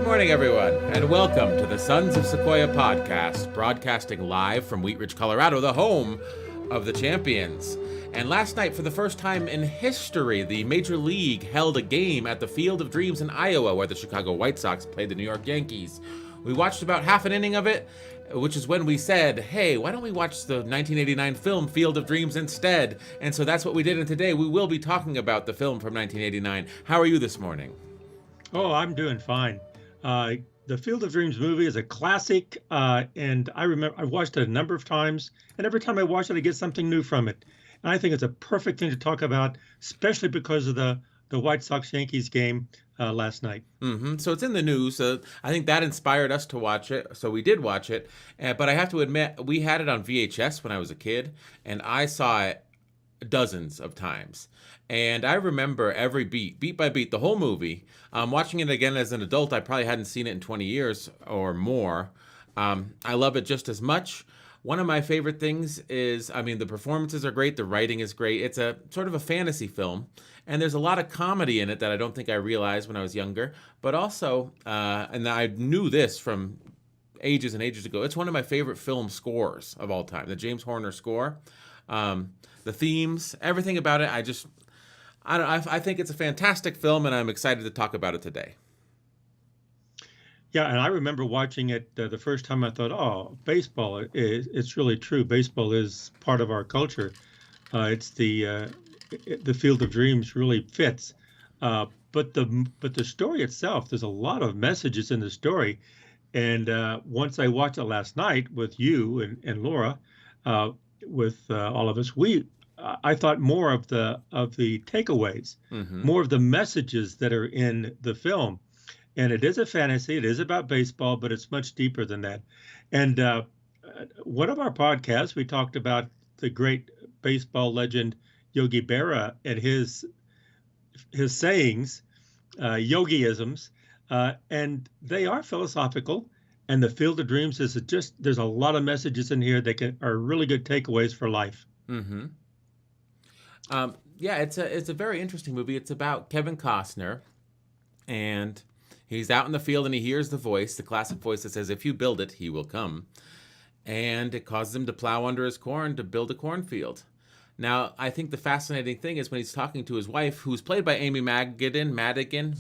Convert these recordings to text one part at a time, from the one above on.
Good morning, everyone, and welcome to the Sons of Sequoia podcast, broadcasting live from Wheat Ridge, Colorado, the home of the champions. And last night, for the first time in history, the Major League held a game at the Field of Dreams in Iowa, where the Chicago White Sox played the New York Yankees. We watched about half an inning of it, which is when we said, hey, why don't we watch the 1989 film Field of Dreams instead? And so that's what we did, and today we will be talking about the film from 1989. How are you this morning? Oh, I'm doing fine. The Field of Dreams movie is a classic, and I remember I've watched it a number of times, and every time I watch it, I get something new from it. And I think it's a perfect thing to talk about, especially because of the White Sox-Yankees game last night. So it's in the news. I think that inspired us to watch it, so we did watch it. But I have to admit, we had it on VHS when I was a kid, and I saw it dozens of times. And I remember every beat by beat, the whole movie. Watching it again as an adult, I probably hadn't seen it in 20 years or more. I love it just as much. One of my favorite things is, the performances are great, the writing is great. It's a sort of a fantasy film, and there's a lot of comedy in it that I don't think I realized when I was younger. But also, and I knew this from ages and ages ago, it's one of my favorite film scores of all time, the James Horner score. The themes, everything about it, I think it's a fantastic film, and I'm excited to talk about it today. Yeah, and I remember watching it the first time. I thought, oh, baseball, it's really true. Baseball is part of our culture. It's the Field of Dreams really fits. But the story itself, there's a lot of messages in the story. And once I watched it last night with you and Laura, with all of us, I thought more of the takeaways, more of the messages that are in the film. And it is a fantasy. It is about baseball, but it's much deeper than that. And one of our podcasts, we talked about the great baseball legend Yogi Berra and his sayings, yogiisms, and they are philosophical. And the Field of Dreams is there's a lot of messages in here that are really good takeaways for life. It's a very interesting movie. It's about Kevin Costner, and he's out in the field and he hears the voice, the classic voice that says, if you build it, he will come. And it causes him to plow under his corn to build a cornfield. Now, I think the fascinating thing is when he's talking to his wife, who's played by Amy Madigan.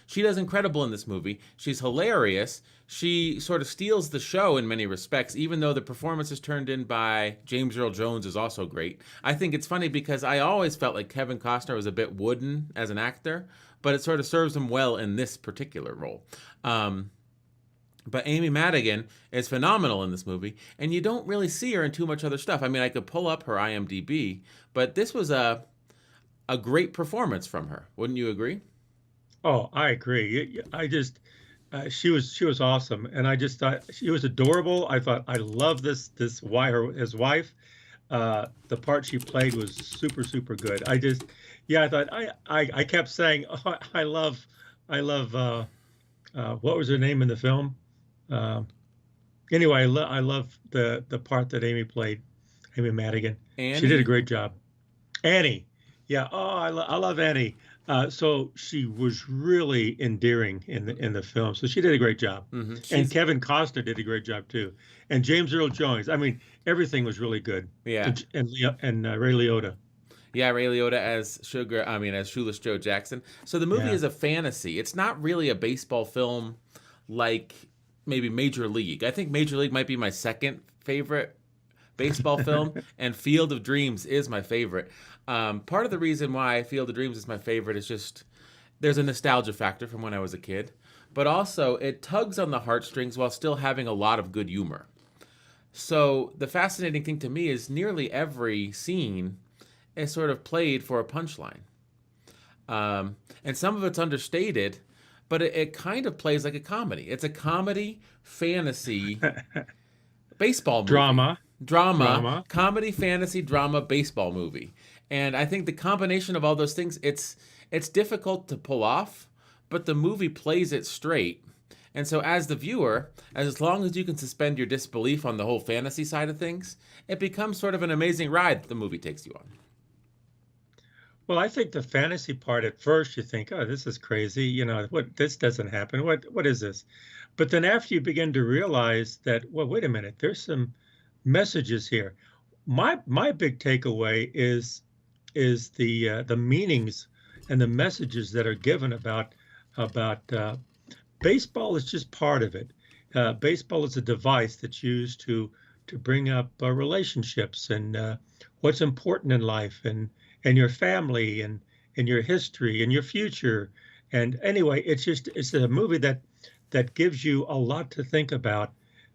She does incredible in this movie. She's hilarious. She sort of steals the show in many respects, even though the performance is turned in by James Earl Jones is also great. I think it's funny because I always felt like Kevin Costner was a bit wooden as an actor, but it sort of serves him well in this particular role. But Amy Madigan is phenomenal in this movie, and you don't really see her in too much other stuff. I could pull up her IMDb, but this was a great performance from her. Wouldn't you agree? Oh, I agree. She was awesome, and I just thought she was adorable. I thought I love his wife. The part she played was super good. I thought I kept saying, oh, I love. What was her name in the film? Anyway, I love the part that Amy played, Amy Madigan. Annie? She did a great job. Annie, yeah. Oh, I love Annie. So she was really endearing in the film. So she did a great job. And Kevin Costner did a great job too. And James Earl Jones. Everything was really good. Yeah. And Ray Liotta. Yeah, Ray Liotta as Shoeless Joe Jackson. So the movie is a fantasy. It's not really a baseball film like maybe Major League. I think Major League might be my second favorite baseball film, and Field of Dreams is my favorite. Part of the reason why Field of Dreams is my favorite is just there's a nostalgia factor from when I was a kid, but also it tugs on the heartstrings while still having a lot of good humor. So the fascinating thing to me is nearly every scene is sort of played for a punchline. And some of it's understated, but it kind of plays like a comedy. It's a comedy, fantasy, baseball movie. Drama, comedy, fantasy, drama, baseball movie. And I think the combination of all those things, it's difficult to pull off, but the movie plays it straight. And so as the viewer, as long as you can suspend your disbelief on the whole fantasy side of things, it becomes sort of an amazing ride that the movie takes you on. Well, I think the fantasy part at first you think, "Oh, this is crazy, what this doesn't happen. What is this?" But then after you begin to realize that, well, wait a minute, there's some messages here. My big takeaway is the meanings and the messages that are given about baseball is just part of it. Baseball is a device that's used to bring up relationships and what's important in life and your family and your history and your future. And anyway, it's a movie that gives you a lot to think about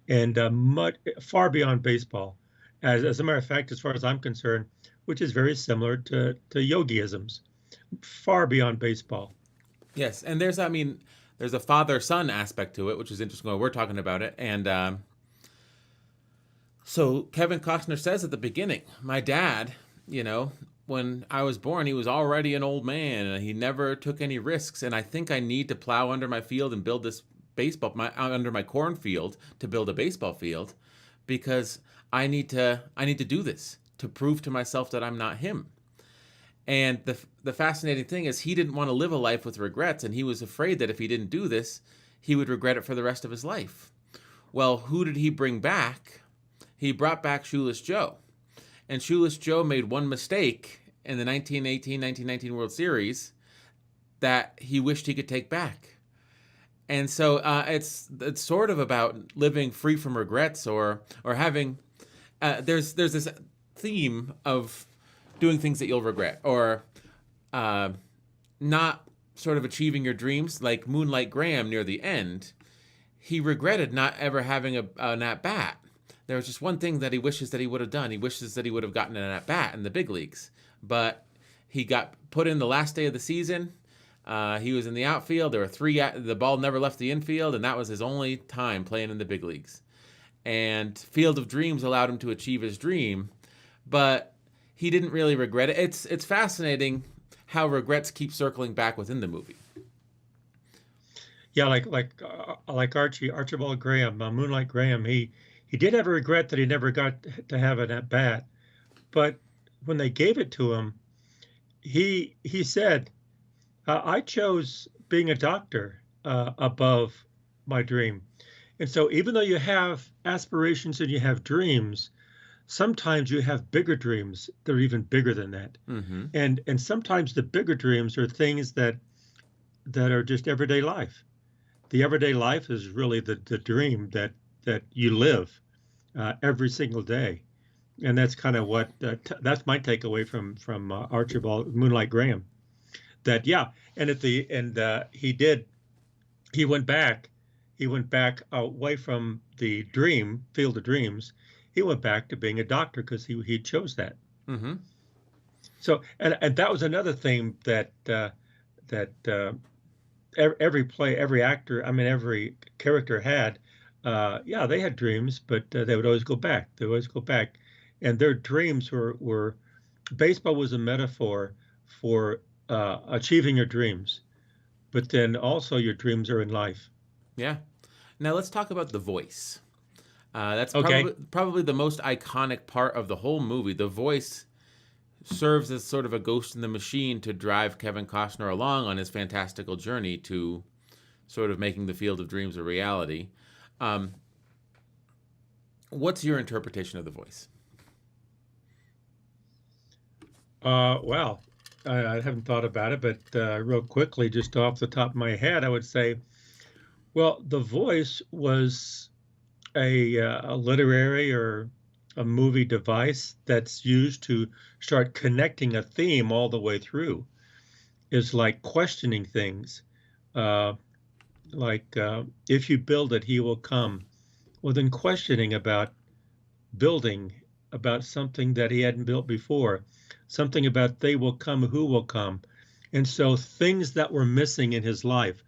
and much far beyond baseball. As a matter of fact, as far as I'm concerned, which is very similar to yogiisms, far beyond baseball. Yes, and there's a father-son aspect to it, which is interesting when we're talking about it. And so Kevin Costner says at the beginning, my dad, when I was born, he was already an old man and he never took any risks. And I think I need to plow under my field and build this under my cornfield to build a baseball field because I need to do this to prove to myself that I'm not him. And the fascinating thing is he didn't want to live a life with regrets, and he was afraid that if he didn't do this, he would regret it for the rest of his life. Well, who did he bring back? He brought back Shoeless Joe. And Shoeless Joe made one mistake in the 1918-1919 World Series that he wished he could take back. And so it's sort of about living free from regrets or having there's this theme of doing things that you'll regret or not sort of achieving your dreams, like Moonlight Graham near the end. He regretted not ever having an at bat. There was just one thing that he wishes that he would have done. He wishes that he would have gotten an at bat in the big leagues, but he got put in the last day of the season. He was in the outfield. There were the ball never left the infield, and that was his only time playing in the big leagues. And Field of Dreams allowed him to achieve his dream, but he didn't really regret it. It's fascinating how regrets keep circling back within the movie. Yeah, like Archibald Graham, Moonlight Graham. He did have a regret that he never got to have an at bat, but when they gave it to him, he said, "I chose being a doctor above my dream." And so, even though you have aspirations and you have dreams, sometimes you have bigger dreams that are even bigger than that. Mm-hmm. And sometimes the bigger dreams are things that are just everyday life. The everyday life is really the dream that you live every single day, and that's kind of what that's my takeaway from Archibald Moonlight Graham. That yeah, and at the end he went back away from the field of dreams. He went back to being a doctor because he chose that. Mm-hmm. So and that was another thing that every actor, I mean every character had. Yeah, they had dreams, but they would always go back. They would always go back, and their dreams were baseball was a metaphor for achieving your dreams, but then also your dreams are in life. Yeah. Now let's talk about the voice. That's Okay. probably the most iconic part of the whole movie. The voice serves as sort of a ghost in the machine to drive Kevin Costner along on his fantastical journey to sort of making the Field of Dreams a reality. What's your interpretation of the voice? Well, I haven't thought about it, but real quickly, just off the top of my head, I would say, well, the voice was a literary or a movie device that's used to start connecting a theme all the way through. Is like questioning things, if you build it, he will come. Well, then questioning about building, about something that he hadn't built before, something about they will come, who will come. And so things that were missing in his life.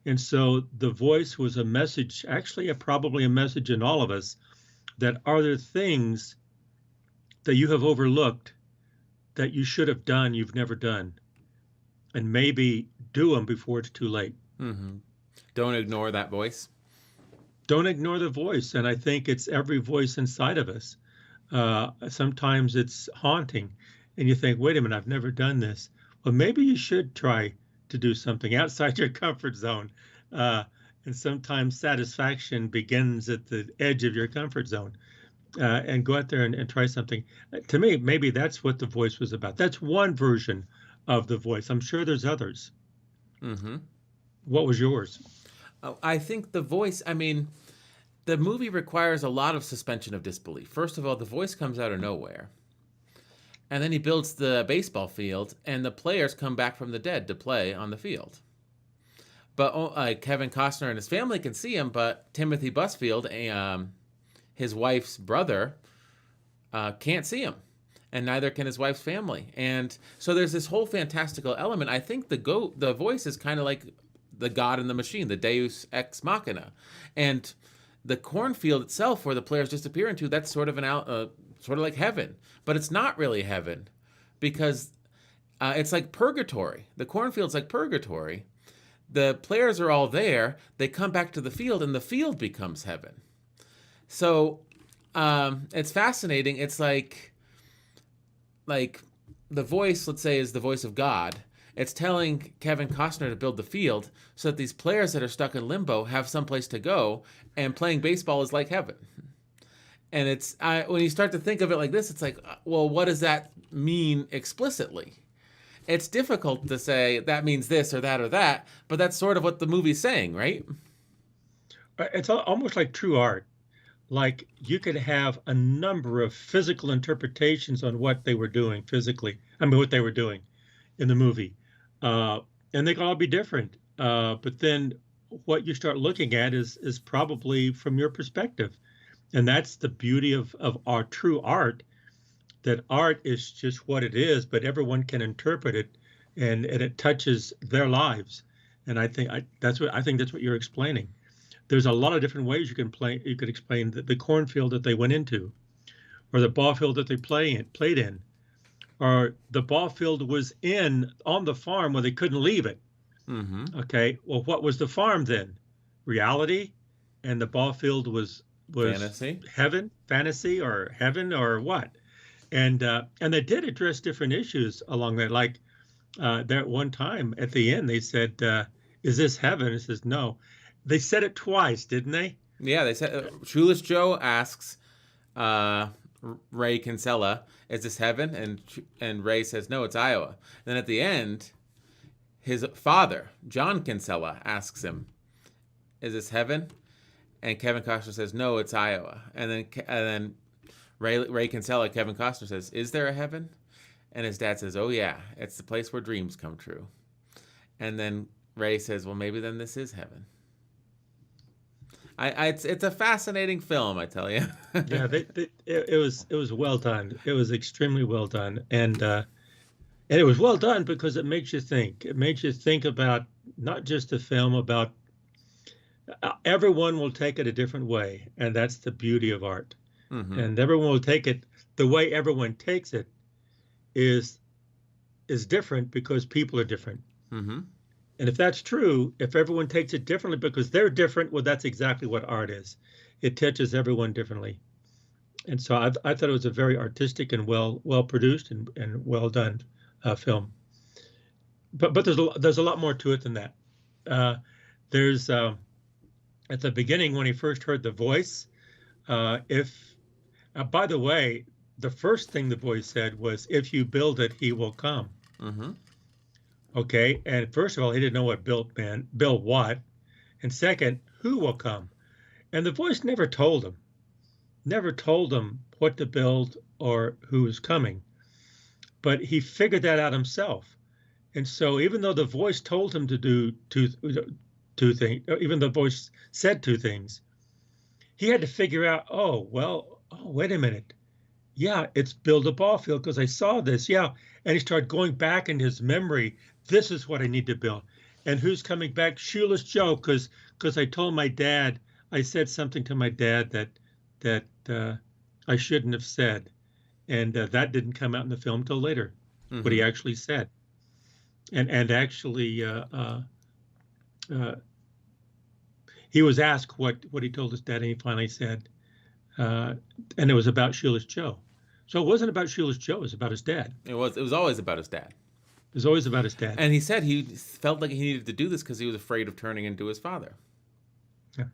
And so the voice was a message, actually probably a message in all of us, that are there things that you have overlooked that you should have done, you've never done, and maybe do them before it's too late. Mm-hmm. Don't ignore that voice. Don't ignore the voice. And I think it's every voice inside of us. Sometimes it's haunting and you think, wait a minute, I've never done this. well, maybe you should try to do something outside your comfort zone. Uh, and sometimes satisfaction begins at the edge of your comfort zone. And go out there and try something. To me, maybe that's what The Voice was about. That's one version of The Voice. I'm sure there's others. Mm-hmm. What was yours? I think The Voice, I mean, the movie requires a lot of suspension of disbelief. First of all, the voice comes out of nowhere. And then he builds the baseball field, and the players come back from the dead to play on the field. But Kevin Costner and his family can see him, but Timothy Busfield, his wife's brother, can't see him. And neither can his wife's family. And so there's this whole fantastical element. I think the voice is kind of like the God in the machine, the Deus ex machina. And the cornfield itself, where the players disappear into, that's sort of sort of like heaven, but it's not really heaven, because it's like purgatory. The cornfield's like purgatory. The players are all there. They come back to the field, and the field becomes heaven. So it's fascinating. It's like the voice, let's say, is the voice of God. It's telling Kevin Costner to build the field so that these players that are stuck in limbo have someplace to go, and playing baseball is like heaven. And it's when you start to think of it like this, it's like, well, what does that mean explicitly? It's difficult to say that means this or that or that, but that's sort of what the movie's saying, right? It's almost like true art. Like you could have a number of physical interpretations on what they were doing physically. I mean, what they were doing in the movie. And they can all be different. But then what you start looking at is probably from your perspective. And that's the beauty of our true art, that art is just what it is, but everyone can interpret it, and it touches their lives. And I think that's what you're explaining. There's a lot of different ways you could explain the cornfield that they went into, or the ball field that they played in, or the ball field was on the farm where they couldn't leave it. Mm-hmm. Okay, well, what was the farm then? Reality, and the ball field was Fantasy. fantasy, or heaven, or what? And they did address different issues along that. Like there one time at the end, they said, "Is this heaven?" It says no. They said it twice, didn't they? Yeah, they said Shoeless Joe asks Ray Kinsella, "Is this heaven?" And Ray says, "No, it's Iowa." And then at the end, his father, John Kinsella, asks him, "Is this heaven?" And Kevin Costner says, "No, it's Iowa." And then Ray Kinsella, Kevin Costner says, "Is there a heaven?" And his dad says, "Oh yeah, it's the place where dreams come true." And then Ray says, "Well, maybe then this is heaven." It's a fascinating film, I tell you. Yeah, it was well done. It was extremely well done, and it was well done because it makes you think. It makes you think about not just a film about. Everyone will take it a different way, and that's the beauty of art. Mm-hmm. And everyone will take it the way everyone takes it is different because people are different. Mm-hmm. And if that's true, if everyone takes it differently because they're different, well, that's exactly what art is. It touches everyone differently. And so I thought it was a very artistic and well produced and well done film. But there's a lot more to it than that. There's at the beginning when he first heard the voice, by the way, the first thing the voice said was, "If you build it, he will come." Mm-hmm. Okay, and first of all, he didn't know what built meant, build what, and second, who will come. And the voice never told him what to build or who was coming, but he figured that out himself. And so even though the voice told him to do two things, even the voice said two things, he had to figure out, wait a minute. Yeah, it's build a ball field because I saw this. Yeah. And he started going back in his memory. This is what I need to build. And who's coming back? Shoeless Joe, because I told my dad, I said something to my dad that I shouldn't have said. And that didn't come out in the film till later, what he actually said. And actually, he was asked what he told his dad, and he finally said, and it was about Shoeless Joe. So it wasn't about Shoeless Joe; it was about his dad. It was always about his dad. It was always about his dad. And he said he felt like he needed to do this because he was afraid of turning into his father. Yeah.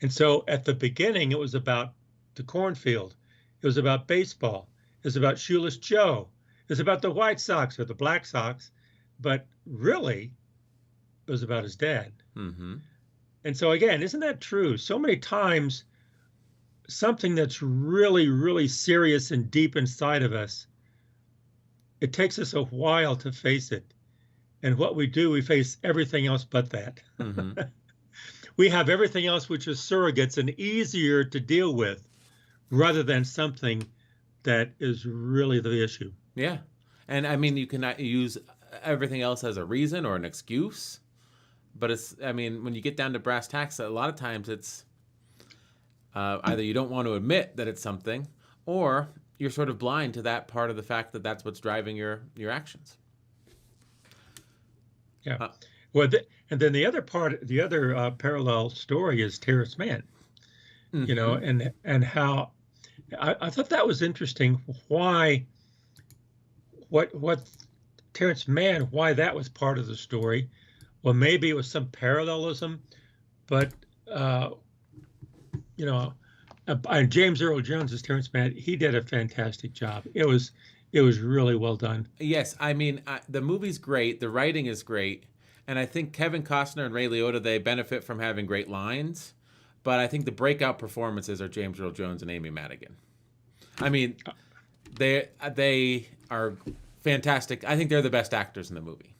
And so at the beginning, it was about the cornfield. It was about baseball. It was about Shoeless Joe. It was about the White Sox or the Black Sox. But really, it was about his dad. Mm-hmm. And so again, isn't that true? So many times, something that's really, really serious and deep inside of us, it takes us a while to face it. And what we do, we face everything else but that. Mm-hmm. We have everything else which is surrogates and easier to deal with rather than something that is really the issue. Yeah. And I mean, you cannot use everything else as a reason or an excuse. But it's, I mean, when you get down to brass tacks, a lot of times it's either you don't want to admit that it's something, or you're sort of blind to that part of the fact that that's what's driving your actions. Yeah. Well, and then the other part, the other parallel story is Terrence Mann. Mm-hmm. You know, and how I thought that was interesting. Why, what Terrence Mann, why that was part of the story. Well, maybe it was some parallelism, but you know, James Earl Jones as Terrence Mann, he did a fantastic job. It was really well done. Yes, I mean, the movie's great, the writing is great, and I think Kevin Costner and Ray Liotta, they benefit from having great lines, but I think the breakout performances are James Earl Jones and Amy Madigan. I mean, they are fantastic. I think they're the best actors in the movie.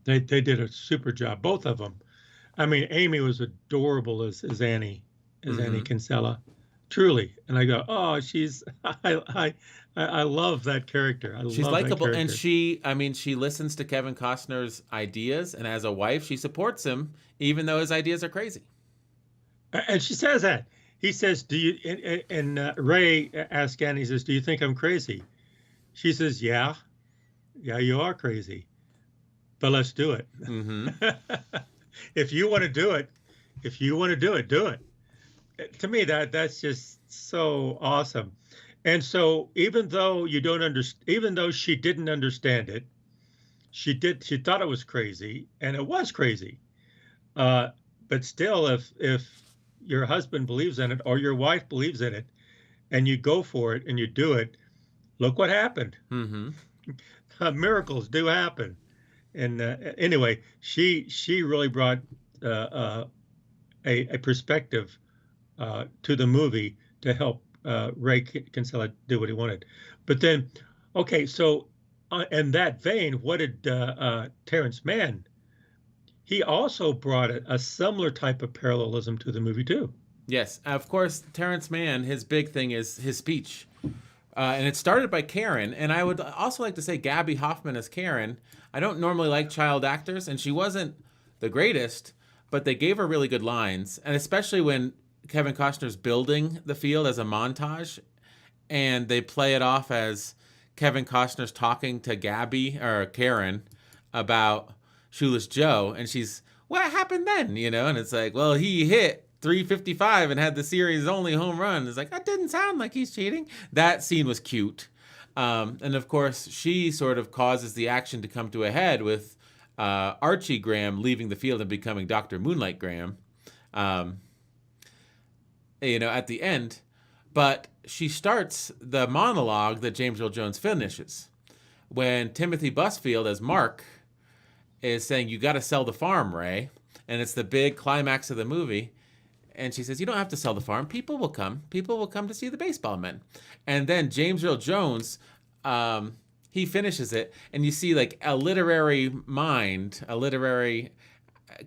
They did a super job, both of them. I mean, Amy was adorable as Annie, Annie Kinsella, truly. And I go, oh, I love that character. She's likable, and she listens to Kevin Costner's ideas, and as a wife, she supports him, even though his ideas are crazy. And she says that. He says, "Do you?" And Ray asks Annie, he says, "Do you think I'm crazy?" She says, "Yeah, you are crazy, but let's do it. Mm-hmm. If you want to do it, do it." To me, that's just so awesome. And so, even though even though she didn't understand it, she thought it was crazy, and it was crazy. But still, if your husband believes in it or your wife believes in it, and you go for it and you do it, look what happened. Mm-hmm. Miracles do happen. And anyway, she really brought a perspective to the movie to help Ray Kinsella do what he wanted. But then, okay, so in that vein, what did Terrence Mann? He also brought a similar type of parallelism to the movie too. Yes, of course, Terrence Mann, his big thing is his speech. And it started by Karen, and I would also like to say Gabby Hoffman as Karen. I don't normally like child actors, and she wasn't the greatest, but they gave her really good lines, and especially when Kevin Costner's building the field as a montage, and they play it off as Kevin Costner's talking to Gabby, or Karen, about Shoeless Joe, and she's, what happened then, you know? And it's like, well, he hit 355 and had the series only home run. It's like, that didn't sound like he's cheating. That scene was cute. And of course, she sort of causes the action to come to a head with Archie Graham leaving the field and becoming Dr. Moonlight Graham, you know, at the end. But she starts the monologue that James Earl Jones finishes when Timothy Busfield as Mark is saying, you got to sell the farm, Ray. And it's the big climax of the movie. And she says, you don't have to sell the farm. People will come. People will come to see the baseball men. And then James Earl Jones, he finishes it. And you see like a literary mind,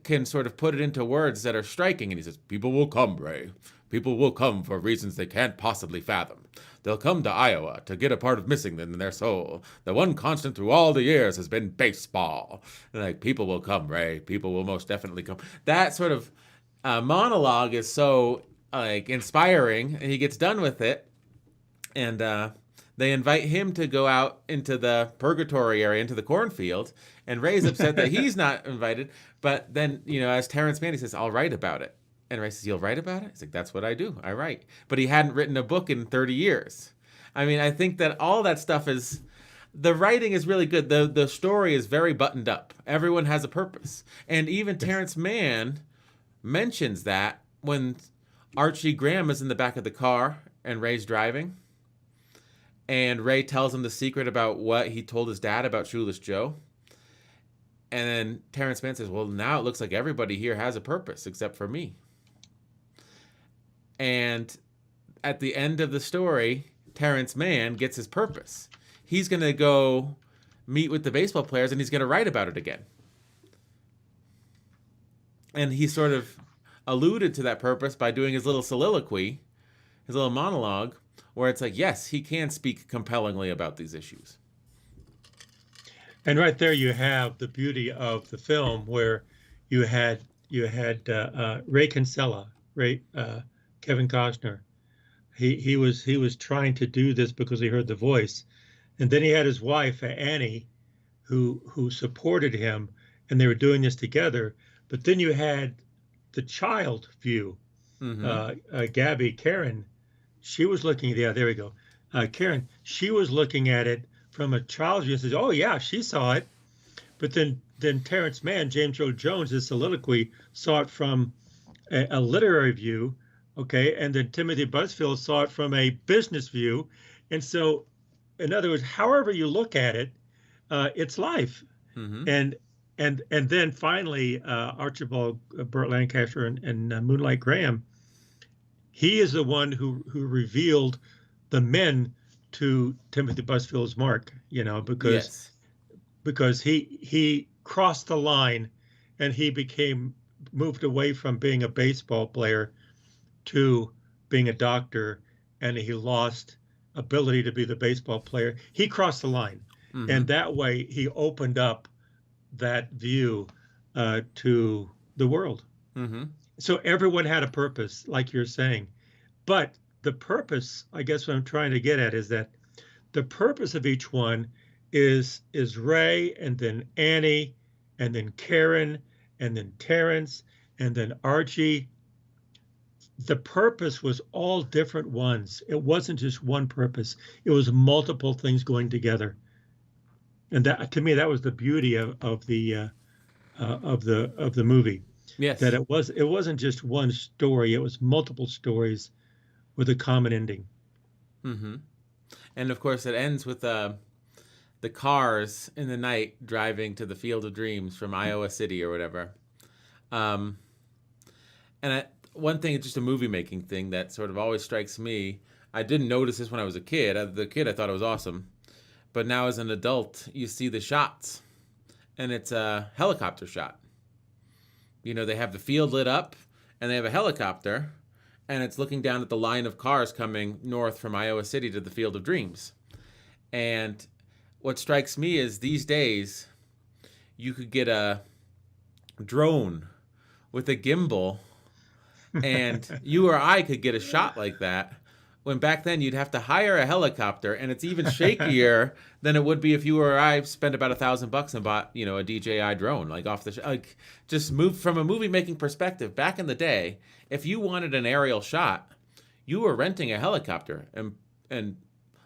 can sort of put it into words that are striking. And he says, people will come, Ray. People will come for reasons they can't possibly fathom. They'll come to Iowa to get a part of missing in their soul. The one constant through all the years has been baseball. And like, people will come, Ray. People will most definitely come. That sort of monologue is so like inspiring, and he gets done with it, and they invite him to go out into the purgatory area, into the cornfield, and Ray's upset that he's not invited. But then, you know, as Terrence Mann, he says, I'll write about it. And Ray says, you'll write about it? He's like, that's what I do. I write. But he hadn't written a book in 30 years. I mean, I think that all that stuff is, the writing is really good. The story is very buttoned up. Everyone has a purpose. And even Yes. Terrence Mann mentions that when Archie Graham is in the back of the car and Ray's driving, and Ray tells him the secret about what he told his dad about Shoeless Joe. And then Terrence Mann says, well, now it looks like everybody here has a purpose except for me. And at the end of the story, Terrence Mann gets his purpose. He's going to go meet with the baseball players and he's going to write about it again. And he sort of alluded to that purpose by doing his little soliloquy, his little monologue, where it's like, yes, he can speak compellingly about these issues. And right there, you have the beauty of the film, where you had Ray Kinsella, Kevin Costner. He was trying to do this because he heard the voice, and then he had his wife Annie, who supported him, and they were doing this together. But then you had the child view. Gabby, Karen, she was looking. Yeah, there we go. Karen, she was looking at it from a child's view and says, "Oh yeah, she saw it." But then Terrence Mann, James Earl Jones, his soliloquy, saw it from a literary view, okay, and then Timothy Busfield saw it from a business view, and so, in other words, however you look at it, it's life, and then finally, Archibald Burt Lancaster and Moonlight Graham, he is the one who revealed the men to Timothy Busfield's Mark, because he crossed the line and he moved away from being a baseball player to being a doctor, and he lost ability to be the baseball player. He crossed the line, and that way he opened up that view to the world. So everyone had a purpose, like you're saying, but the purpose, I guess what I'm trying to get at, is that the purpose of each one is Ray, and then Annie, and then Karen, and then Terrence, and then Archie. The purpose was all different ones. It wasn't just one purpose. It was multiple things going together. And that, to me, that was the beauty of the movie. Yes. That it wasn't just one story. It was multiple stories with a common ending. And of course, it ends with the cars in the night driving to the Field of Dreams from Iowa City or whatever. One thing, just a movie making thing that sort of always strikes me. I didn't notice this when I was a kid. As a kid, I thought it was awesome. But now as an adult, you see the shots, and it's a helicopter shot. They have the field lit up, and they have a helicopter, and it's looking down at the line of cars coming north from Iowa City to the Field of Dreams. And what strikes me is these days, you could get a drone with a gimbal, and you or I could get a shot like that. When back then you'd have to hire a helicopter, and it's even shakier than it would be if you or I spent about $1,000 and bought, a DJI drone, like off the just moved from a movie making perspective. Back in the day, if you wanted an aerial shot, you were renting a helicopter and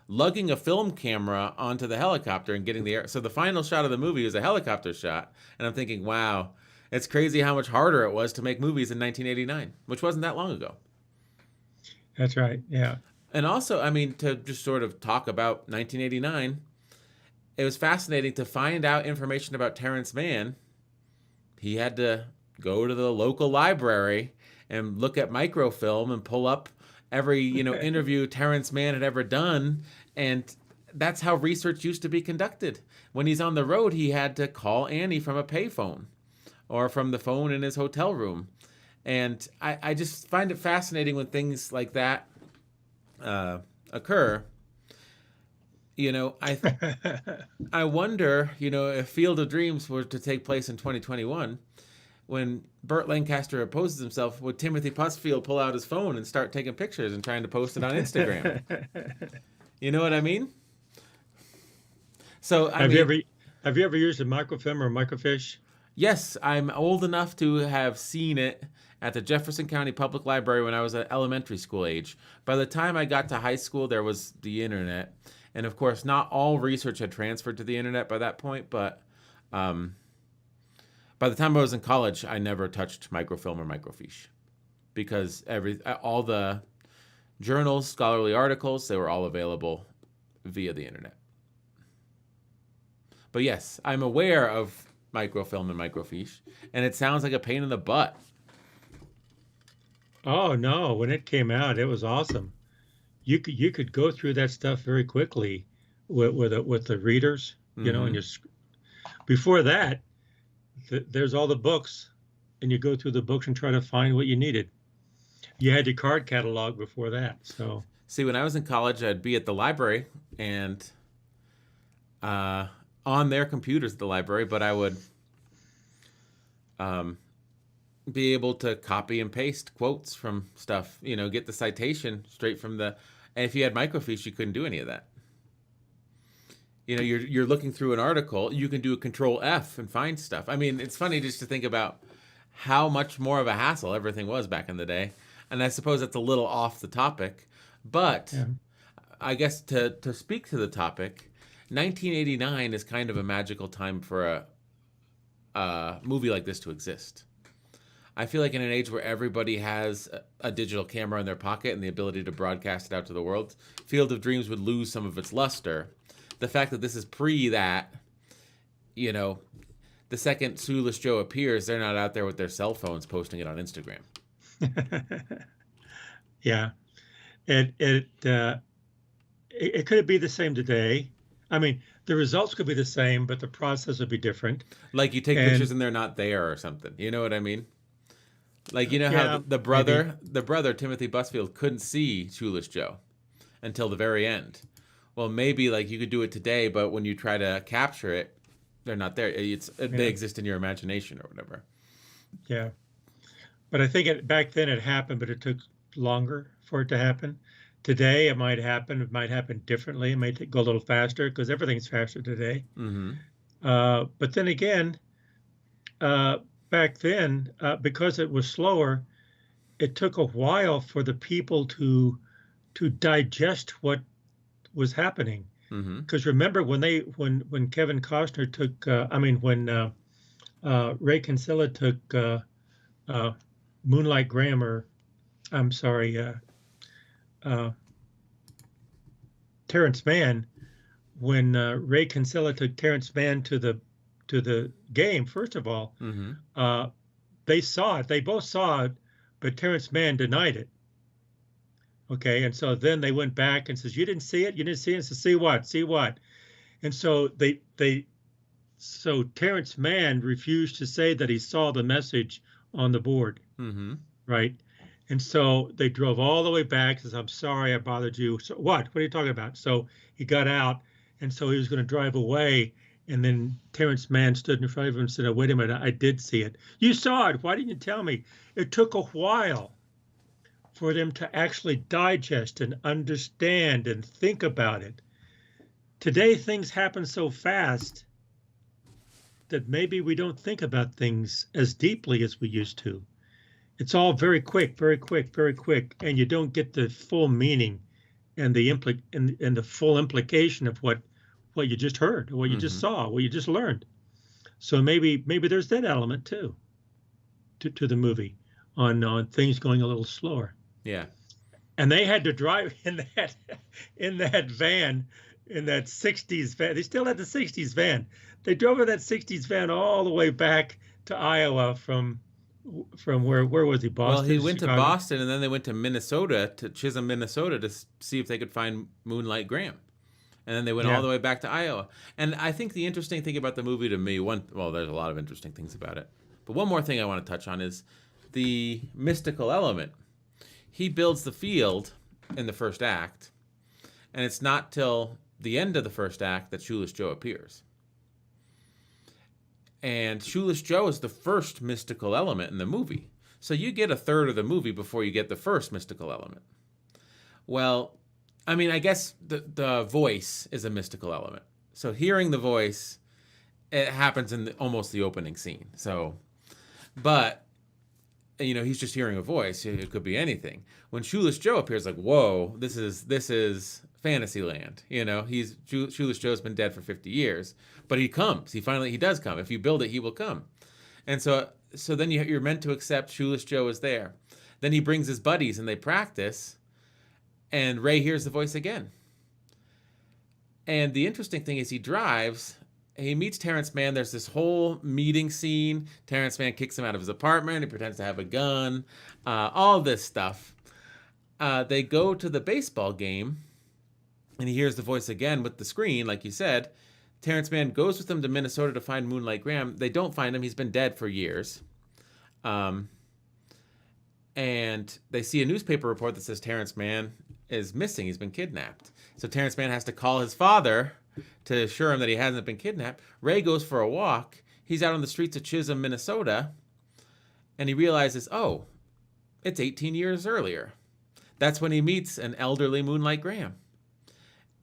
lugging a film camera onto the helicopter and getting the air. So the final shot of the movie was a helicopter shot, and I'm thinking, wow, it's crazy how much harder it was to make movies in 1989, which wasn't that long ago. That's right. Yeah. And also, to just sort of talk about 1989, it was fascinating to find out information about Terrence Mann. He had to go to the local library and look at microfilm and pull up every, interview Terrence Mann had ever done. And that's how research used to be conducted. When he's on the road, he had to call Annie from a payphone or from the phone in his hotel room. And I just find it fascinating when things like that occur. I wonder, if Field of Dreams were to take place in 2021, when Burt Lancaster opposes himself, would Timothy Busfield pull out his phone and start taking pictures and trying to post it on Instagram? You know what I mean? So have you ever used a microfilm or microfiche? Yes, I'm old enough to have seen it at the Jefferson County Public Library when I was at elementary school age. By the time I got to high school, there was the internet. And of course, not all research had transferred to the internet by that point, but um, by the time I was in college, I never touched microfilm or microfiche because all the journals, scholarly articles, they were all available via the internet. But yes, I'm aware of microfilm and microfiche, and it sounds like a pain in the butt. Oh no, when it came out, it was awesome. You could go through that stuff very quickly with the readers, and Mm-hmm. before that, there's all the books, and you go through the books and try to find what you needed. You had your card catalog before that, so See, when I was in college, I'd be at the library and uh, on their computers at the library, but I would um, be able to copy and paste quotes from stuff, get the citation straight from the. And if you had microfiche, you couldn't do any of that. You're looking through an article, you can do a control F and find stuff. I mean, it's funny just to think about how much more of a hassle everything was back in the day. And I suppose that's a little off the topic, but yeah. I guess to speak to the topic, 1989 is kind of a magical time for a movie like this to exist. I feel like in an age where everybody has a digital camera in their pocket and the ability to broadcast it out to the world, Field of Dreams would lose some of its luster. The fact that this is pre that, the second Shoeless Joe appears, they're not out there with their cell phones posting it on Instagram. Yeah, it could be the same today. I mean, the results could be the same, but the process would be different. Like you take And pictures and they're not there or something. You know what I mean? Like how yeah, the maybe. brother Timothy Busfield couldn't see Shoeless Joe until the very end. Well, maybe like you could do it today, but when you try to capture it, they're not there. They Yeah, exist in your imagination or whatever. yeah. But I think back then it happened, but it took longer for it to happen. Today it might happen. It might happen differently. It might go a little faster because everything's faster today. Mm-hmm. But then again, uh, back then, because it was slower, it took a while for the people to digest what was happening. Mm-hmm. Because remember when Kevin Costner took, when Ray Kinsella took uh, Moonlight Grammar, I'm sorry, uh, Terrence Mann, when Ray Kinsella took Terrence Mann to the game, first of all, Mm-hmm. they saw it. They both saw it, but Terrence Mann denied it. Okay, and so then they went back and says, "You didn't see it. You didn't see it." And says, "See what? See what?" And so so Terrence Mann refused to say that he saw the message on the board, Mm-hmm. right? And so they drove all the way back. Says, "I'm sorry, I bothered you." So what? What are you talking about? So he got out, and so he was going to drive away. And then Terrence Mann stood in front of him and said, "Oh, wait a minute, I did see it. You saw it. Why didn't you tell me?" It took a while for them to actually digest and understand and think about it. Today, things happen so fast that maybe we don't think about things as deeply as we used to. It's all very quick, very quick, very quick, and you don't get the full meaning and and the full implication of what you just heard, or what you just Mm-hmm. saw, what you just learned. So maybe there's that element too to the movie on things going a little slower. Yeah. And they had to drive in that van, in that 60s van. They still had the 60s van. They drove in that 60s van all the way back to Iowa from where was he? Well, he Boston, went to Chicago? Boston and then they went to Minnesota, to Chisholm, Minnesota, to see if they could find Moonlight Graham. And then they went all Yeah. the way back to Iowa. And I think the interesting thing about the movie to me, there's a lot of interesting things about it. But one more thing I want to touch on is the mystical element. He builds the field in the first act, and it's not till the end of the first act that Shoeless Joe appears. And Shoeless Joe is the first mystical element in the movie. So you get a third of the movie before you get the first mystical element. Well, I mean, I guess the voice is a mystical element. So hearing the voice, it happens in almost the opening scene. So, but he's just hearing a voice. It could be anything. When Shoeless Joe appears, like, whoa, this is Fantasyland. Shoeless Joe's been dead for 50 years, but he comes. He does come. If you build it, he will come. And so then you're meant to accept Shoeless Joe is there. Then he brings his buddies and they practice, and Ray hears the voice again. And the interesting thing is he drives. He meets Terrence Mann. There's this whole meeting scene. Terrence Mann kicks him out of his apartment. He pretends to have a gun. All this stuff. They go to the baseball game, and he hears the voice again with the screen, like you said. Terrence Mann goes with them to Minnesota to find Moonlight Graham. They don't find him. He's been dead for years. And they see a newspaper report that says Terrence Mann is missing. He's been kidnapped. So Terrence Mann has to call his father to assure him that he hasn't been kidnapped. Ray goes for a walk. He's out on the streets of Chisholm, Minnesota, and he realizes, oh, it's 18 years earlier. That's when he meets an elderly Moonlight Graham.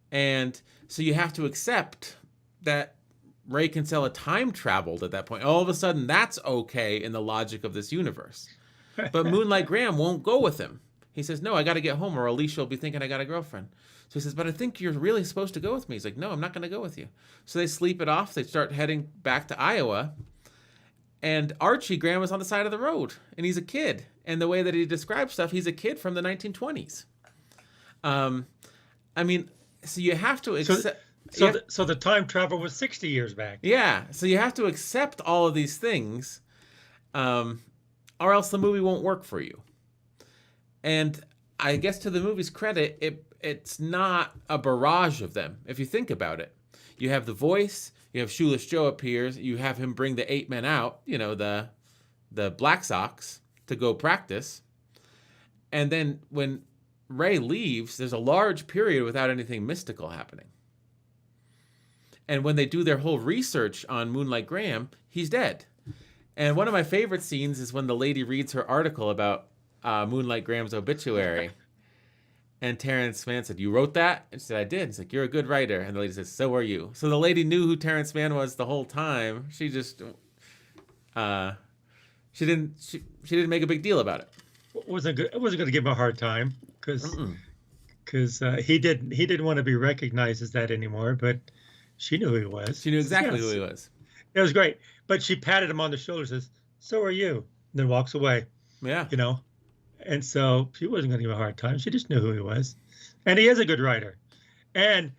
And so you have to accept that Ray Kinsella time traveled at that point. All of a sudden, that's okay in the logic of this universe. But Moonlight Graham won't go with him. He says, no, I got to get home or Alicia will be thinking I got a girlfriend. So he says, but I think you're really supposed to go with me. He's like, no, I'm not going to go with you. So they sleep it off. They start heading back to Iowa. And Archie Graham is on the side of the road. And he's a kid. And the way that he describes stuff, he's a kid from the 1920s. So you have to accept... So the time travel was 60 years back. Yeah. So you have to accept all of these things, or else the movie won't work for you. And I guess to the movie's credit, it's not a barrage of them. If you think about it, you have the voice, you have Shoeless Joe appears, you have him bring the 8 men out, the Black Sox, to go practice. And then when Ray leaves, there's a large period without anything mystical happening. And when they do their whole research on Moonlight Graham, he's dead. And one of my favorite scenes is when the lady reads her article about Moonlight Graham's obituary. And Terrence Mann said, you wrote that? And she said, I did. He's like, you're a good writer. And the lady says, so are you. So the lady knew who Terrence Mann was the whole time. She just, she didn't make a big deal about it. It wasn't going to give him a hard time because he didn't want to be recognized as that anymore. But she knew who he was. She knew exactly who he was. It was great. But she patted him on the shoulder and says, so are you. And then walks away. Yeah. And so she wasn't going to give him a hard time. She just knew who he was. And he is a good writer. And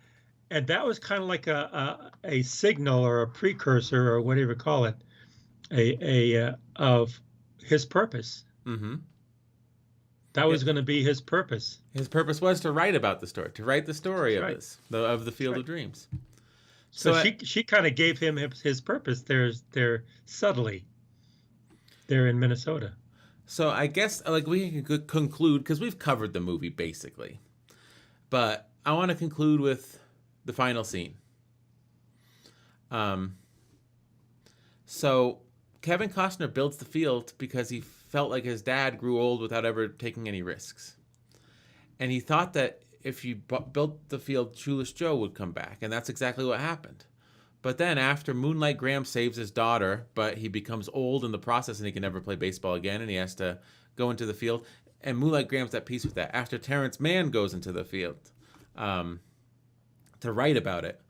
that was kind of like a signal or a precursor or whatever you call it, of his purpose. Mm-hmm. That was going to be his purpose. His purpose was to write about the story, of the Field of Dreams. So she kind of gave him his purpose there subtly there in Minnesota. So I guess we can conclude, because we've covered the movie basically, but I want to conclude with the final scene. So Kevin Costner builds the field because he felt like his dad grew old without ever taking any risks. And he thought that if you built the field, Shoeless Joe would come back. And that's exactly what happened. But then after Moonlight Graham saves his daughter, but he becomes old in the process and he can never play baseball again and he has to go into the field. And Moonlight Graham's at peace with that. After Terrence Mann goes into the field to write about it,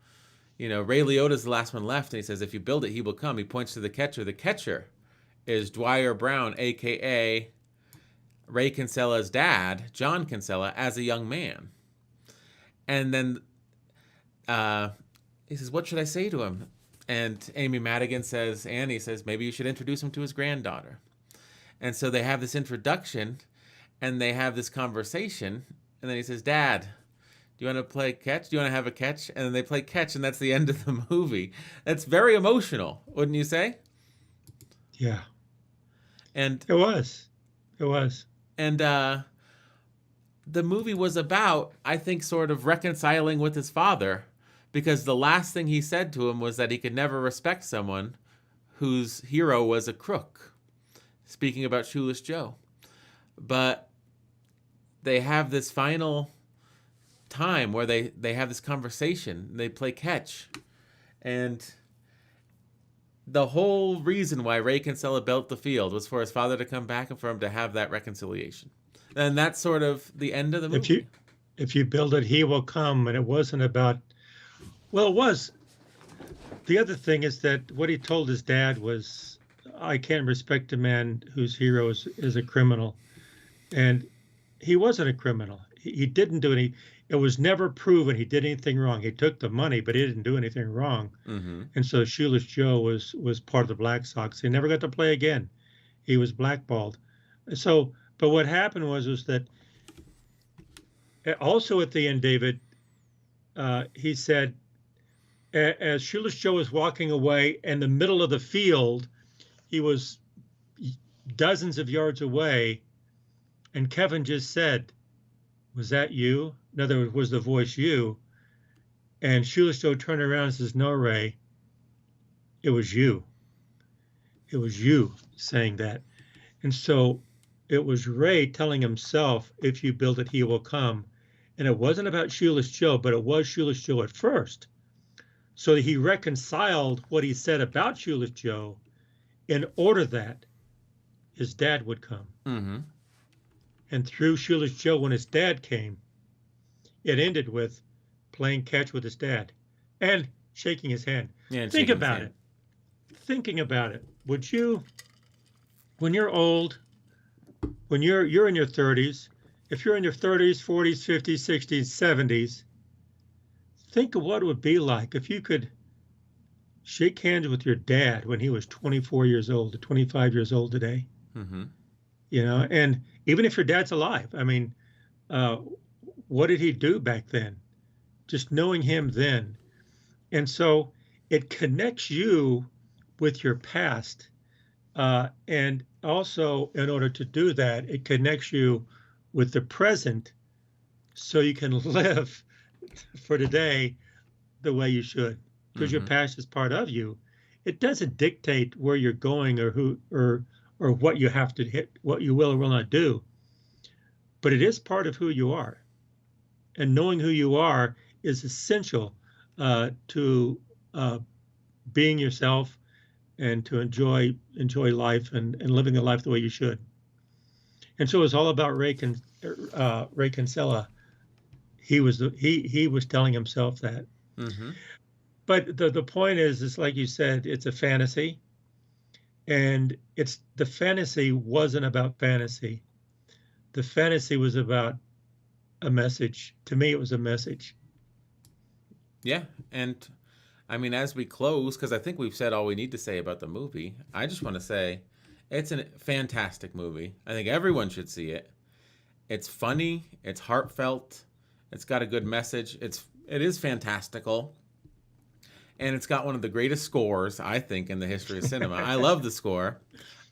Ray Liotta's the last one left, and he says, if you build it, he will come. He points to the catcher. The catcher is Dwyer Brown, a.k.a. Ray Kinsella's dad, John Kinsella, as a young man. And then he says, what should I say to him? And Amy Madigan says, Annie says, maybe you should introduce him to his granddaughter. And so they have this introduction, and they have this conversation, and then he says, Dad, do you want to play catch? Do you want to have a catch? And then they play catch, and that's the end of the movie. That's very emotional, wouldn't you say? Yeah. And it was. And the movie was about, I think, sort of reconciling with his father, because the last thing he said to him was that he could never respect someone whose hero was a crook. Speaking about Shoeless Joe. But they have this final time where they have this conversation. They play catch. And the whole reason why Ray Kinsella built the field was for his father to come back and for him to have that reconciliation. And that's sort of the end of the movie. If you build it, he will come. And it wasn't about, well, it was. The other thing is that what he told his dad was, I can't respect a man whose hero is a criminal. And he wasn't a criminal. He didn't do any. It was never proven he did anything wrong. He took the money, but he didn't do anything wrong. Mm-hmm. And so Shoeless Joe was part of the Black Sox. He never got to play again. He was blackballed. So, but what happened was that also at the end, David, he said, as Shoeless Joe was walking away in the middle of the field, he was dozens of yards away, and Kevin just said, "Was that you?" In other words, was the voice you? And Shoeless Joe turned around and says, "No, Ray, it was you. It was you saying that." And so it was Ray telling himself, if you build it, he will come. And it wasn't about Shoeless Joe, but it was Shoeless Joe at first. So he reconciled what he said about Shoeless Joe in order that his dad would come. Mm-hmm. And through Shoeless Joe, when his dad came, it ended with playing catch with his dad and shaking his hand. Yeah, Think about it. Thinking about it. Would you, when you're old, when you're in your 30s, if you're in your 30s, 40s, 50s, 60s, 70s, think of what it would be like if you could shake hands with your dad when he was 24 years old or 25 years old today. Mm-hmm. You know, and even if your dad's alive, I mean, what did he do back then? Just knowing him then. And so it connects you with your past. And also, in order to do that, it connects you with the present so you can live for today the way you should. Because your past is part of you. It doesn't dictate where you're going or who or what you have to hit, what you will or will not do. But it is part of who you are. And knowing who you are is essential to being yourself and to enjoy life and living the life the way you should. And so it's all about Ray Kinsella. He was telling himself that. Mm-hmm. But the point is like you said, it's a fantasy. And the fantasy wasn't about fantasy. The fantasy was about a message. To me, it was a message. Yeah, and I mean, as we close, because I think we've said all we need to say about the movie, I just want to say it's a fantastic movie. I think everyone should see it. It's funny, it's heartfelt, it's got a good message, it is fantastical, and it's got one of the greatest scores, I think, in the history of cinema. I love the score.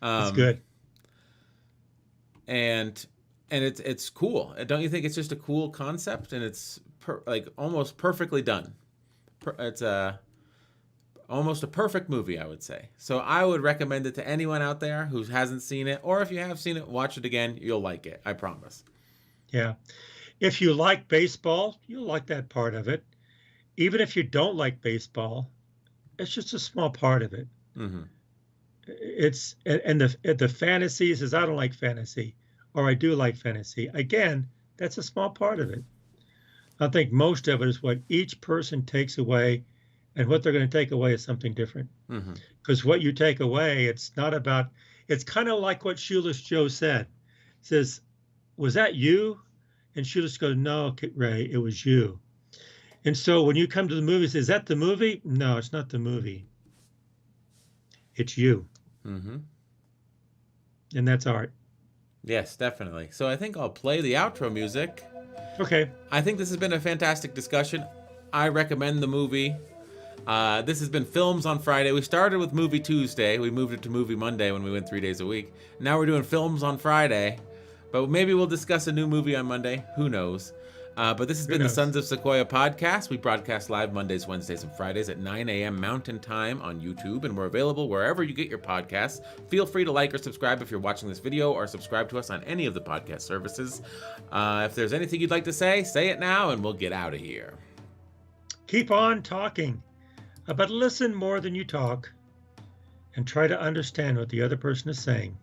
It's good. And it's cool. Don't you think it's just a cool concept? And it's like almost perfectly done. It's almost a perfect movie, I would say. So I would recommend it to anyone out there who hasn't seen it, or if you have seen it, watch it again. You'll like it. I promise. Yeah. If you like baseball, you'll like that part of it. Even if you don't like baseball, it's just a small part of it. Mm-hmm. And the fantasy says, I don't like fantasy, or I do like fantasy. Again, that's a small part of it. I think most of it is what each person takes away, and what they're going to take away is something different. Because what you take away, it's kind of like what Shoeless Joe said. He says, "Was that you?" And Shoeless goes, "No, Ray, it was you." And so when you come to the movie, is that the movie? No, it's not the movie. It's you. Mm-hmm. And that's art. Yes, definitely. So I think I'll play the outro music. Okay. I think this has been a fantastic discussion. I recommend the movie. This has been Films on Friday. We started with Movie Tuesday. We moved it to Movie Monday when we went 3 days a week. Now we're doing Films on Friday. But maybe we'll discuss a new movie on Monday. Who knows? But this has been the Sons of Sequoia podcast. We broadcast live Mondays, Wednesdays, and Fridays at 9 a.m. Mountain Time on YouTube, and we're available wherever you get your podcasts. Feel free to like or subscribe if you're watching this video, or subscribe to us on any of the podcast services. If there's anything you'd like to say it now, and we'll get out of here. Keep on talking, but listen more than you talk, and try to understand what the other person is saying.